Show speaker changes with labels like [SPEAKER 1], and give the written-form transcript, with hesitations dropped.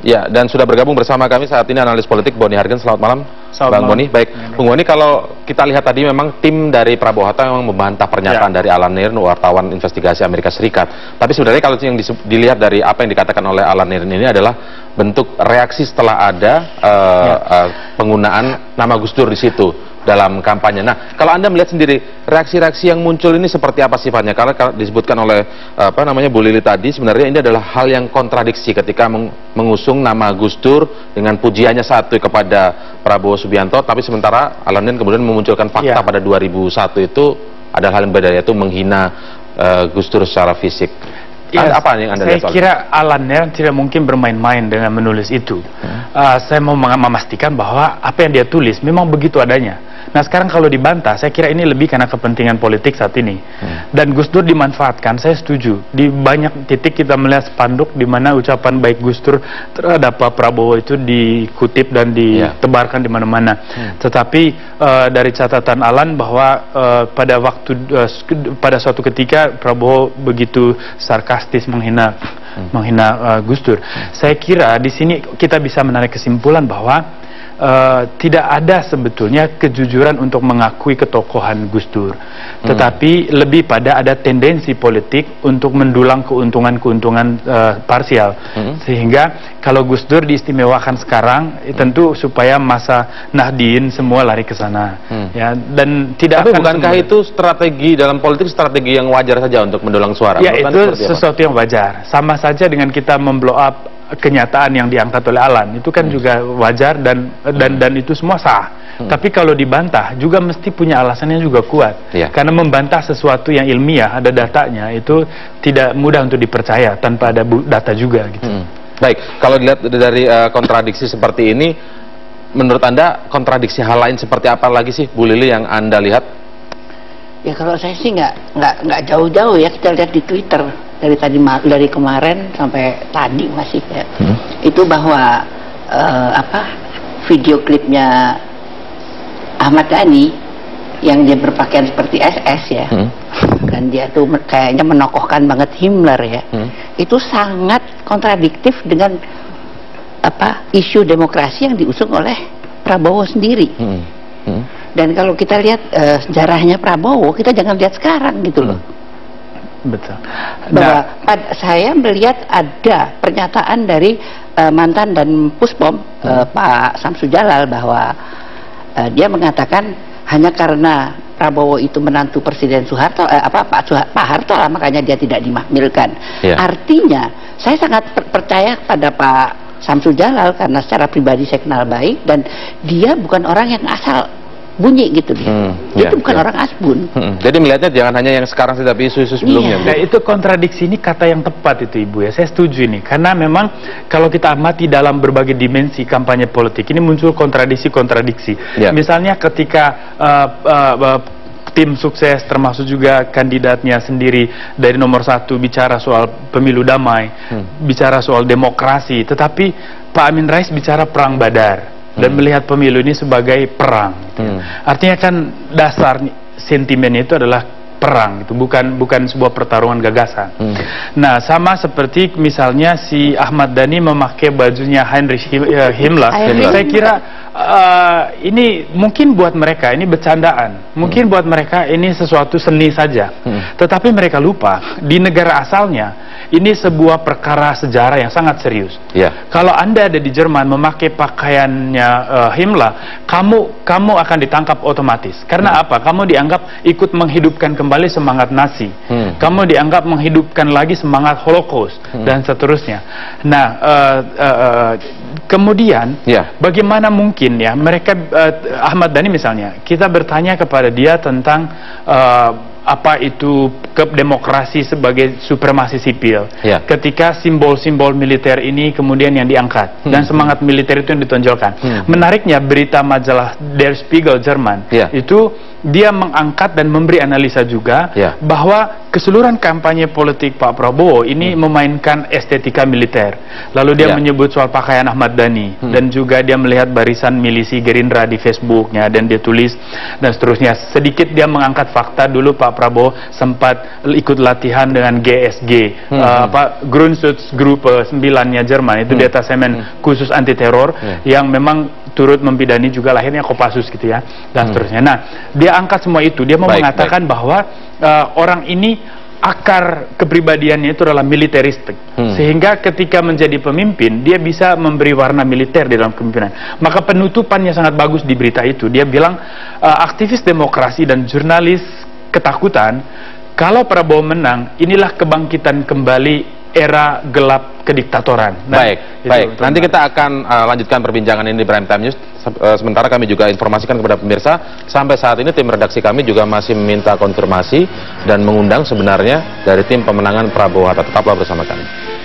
[SPEAKER 1] Ya, dan sudah bergabung bersama kami saat ini analis politik Boni Hargen. Selamat malam, Bang Boni. Baik, Bung Boni, kalau kita lihat tadi memang tim dari Prabowo Hatta memang membantah pernyataan dari Alan Nerin, wartawan investigasi Amerika Serikat. Tapi sebenarnya kalau yang dilihat dari apa yang dikatakan oleh Alan Nerin ini adalah bentuk reaksi setelah ada penggunaan nama Gus Dur di situ dalam kampanye. Nah, kalau Anda melihat sendiri reaksi-reaksi yang muncul ini seperti apa sifatnya? Karena disebutkan oleh Bu Lili tadi, sebenarnya ini adalah hal yang kontradiksi ketika mengusung nama Gus Dur dengan pujiannya satu kepada Prabowo Subianto, tapi sementara Alan Nerin kemudian memunculkan fakta pada 2001 itu ada hal yang berbeda, yaitu menghina Gus Dur secara fisik. Apa yang Anda lihat? Saya kira
[SPEAKER 2] Alan Nerin tidak mungkin bermain-main dengan menulis itu. Saya mau memastikan bahwa apa yang dia tulis memang begitu adanya. Nah, sekarang kalau dibantah, saya kira ini lebih karena kepentingan politik saat ini. Dan Gus Dur dimanfaatkan, saya setuju. Di banyak titik kita melihat spanduk di mana ucapan baik Gus Dur terhadap Pak Prabowo itu dikutip dan ditebarkan di mana-mana. Tetapi dari catatan Alan bahwa pada suatu ketika Prabowo begitu sarkastis menghina Gus Dur. Saya kira di sini kita bisa menarik kesimpulan bahwa tidak ada sebetulnya kejujuran untuk mengakui ketokohan Gus Dur, tetapi lebih pada ada tendensi politik untuk mendulang keuntungan-keuntungan parsial, sehingga kalau Gus Dur diistimewakan sekarang, tentu supaya masa Nahdien semua lari ke sana, ya, dan tidak.
[SPEAKER 1] Tapi bukankah itu strategi dalam politik, strategi yang wajar saja untuk mendulang suara?
[SPEAKER 2] Ya, itu sesuatu yang wajar. Sama saja dengan kita memblow up kenyataan yang diangkat oleh Alan, itu kan juga wajar dan itu semua sah. Tapi kalau dibantah juga mesti punya alasannya juga kuat. Karena membantah sesuatu yang ilmiah, ada datanya, itu tidak mudah untuk dipercaya tanpa ada data juga gitu.
[SPEAKER 1] Baik, kalau dilihat dari kontradiksi seperti ini, menurut Anda kontradiksi hal lain seperti apa lagi sih, Bu Lili, yang Anda lihat?
[SPEAKER 3] Ya, kalau saya sih nggak jauh-jauh ya, kita lihat di Twitter dari kemarin sampai tadi masih ya. Itu bahwa video klipnya Ahmad Dhani yang dia berpakaian seperti SS ya, dan dia tuh kayaknya menokohkan banget Himmler ya. Itu sangat kontradiktif dengan isu demokrasi yang diusung oleh Prabowo sendiri. Dan kalau kita lihat sejarahnya Prabowo, kita jangan lihat sekarang gitu loh.
[SPEAKER 2] Betul.
[SPEAKER 3] Bahwa saya melihat ada pernyataan dari mantan dan Puspom Pak Samsu Jalal bahwa dia mengatakan hanya karena Prabowo itu menantu Presiden Soeharto, Pak Harto lah, makanya dia tidak dimahmilkan. Artinya saya sangat percaya pada Pak Samsu Jalal karena secara pribadi saya kenal baik, dan dia bukan orang yang asal bunyi gitu dia. Itu bukan orang asbun.
[SPEAKER 1] Jadi melihatnya jangan hanya yang sekarang, tetapi isu-isu sebelumnya.
[SPEAKER 2] Nah, itu kontradiksi ini kata yang tepat itu, Ibu ya. Saya setuju ini, karena memang kalau kita amati dalam berbagai dimensi kampanye politik ini muncul kontradiksi-kontradiksi. Misalnya ketika tim sukses termasuk juga kandidatnya sendiri dari nomor 1 bicara soal pemilu damai, bicara soal demokrasi, tetapi Pak Amin Rais bicara perang Badar dan melihat pemilu ini sebagai perang. Artinya kan dasar sentimennya itu adalah perang, itu bukan sebuah pertarungan gagasan. Nah, sama seperti misalnya si Ahmad Dhani memakai bajunya Heinrich Himmler. Saya kira ini mungkin buat mereka ini bercandaan, mungkin buat mereka ini sesuatu seni saja. Tetapi mereka lupa di negara asalnya ini sebuah perkara sejarah yang sangat serius. Kalau Anda ada di Jerman memakai pakaiannya Himmler, kamu akan ditangkap otomatis. Karena apa? Kamu dianggap ikut menghidupkan kembali semangat Nazi. Kamu dianggap menghidupkan lagi semangat Holocaust dan seterusnya. Nah, kemudian bagaimana mungkin ya mereka, Ahmad Dhani misalnya, kita bertanya kepada dia tentang apa itu demokrasi sebagai supremasi sipil, ketika simbol-simbol militer ini kemudian yang diangkat dan semangat militer itu yang ditonjolkan. Menariknya berita majalah Der Spiegel Jerman itu dia mengangkat dan memberi analisa juga bahwa keseluruhan kampanye politik Pak Prabowo ini memainkan estetika militer. Lalu dia menyebut soal pakaian Ahmad Dhani dan juga dia melihat barisan milisi Gerindra di Facebooknya dan dia tulis dan seterusnya. Sedikit dia mengangkat fakta dulu Pak Prabowo sempat ikut latihan dengan GSG, Grundschutzgruppe 9-nya Jerman, itu detasemen khusus anti teror yang memang turut membidani juga lahirnya Kopassus gitu ya dan seterusnya. Nah, dia angkat semua itu, dia mau mengatakan bahwa orang ini akar kepribadiannya itu adalah militeristik, sehingga ketika menjadi pemimpin dia bisa memberi warna militer di dalam kepemimpinan. Maka penutupannya sangat bagus di berita itu, dia bilang aktivis demokrasi dan jurnalis ketakutan kalau Prabowo menang, inilah kebangkitan kembali era gelap kediktatoran. Nah,
[SPEAKER 1] baik. Nanti kita akan lanjutkan perbincangan ini di Prime Time News. Sementara kami juga informasikan kepada pemirsa, sampai saat ini tim redaksi kami juga masih meminta konfirmasi dan mengundang sebenarnya dari tim pemenangan Prabowo Hatta. Tetaplah bersama kami.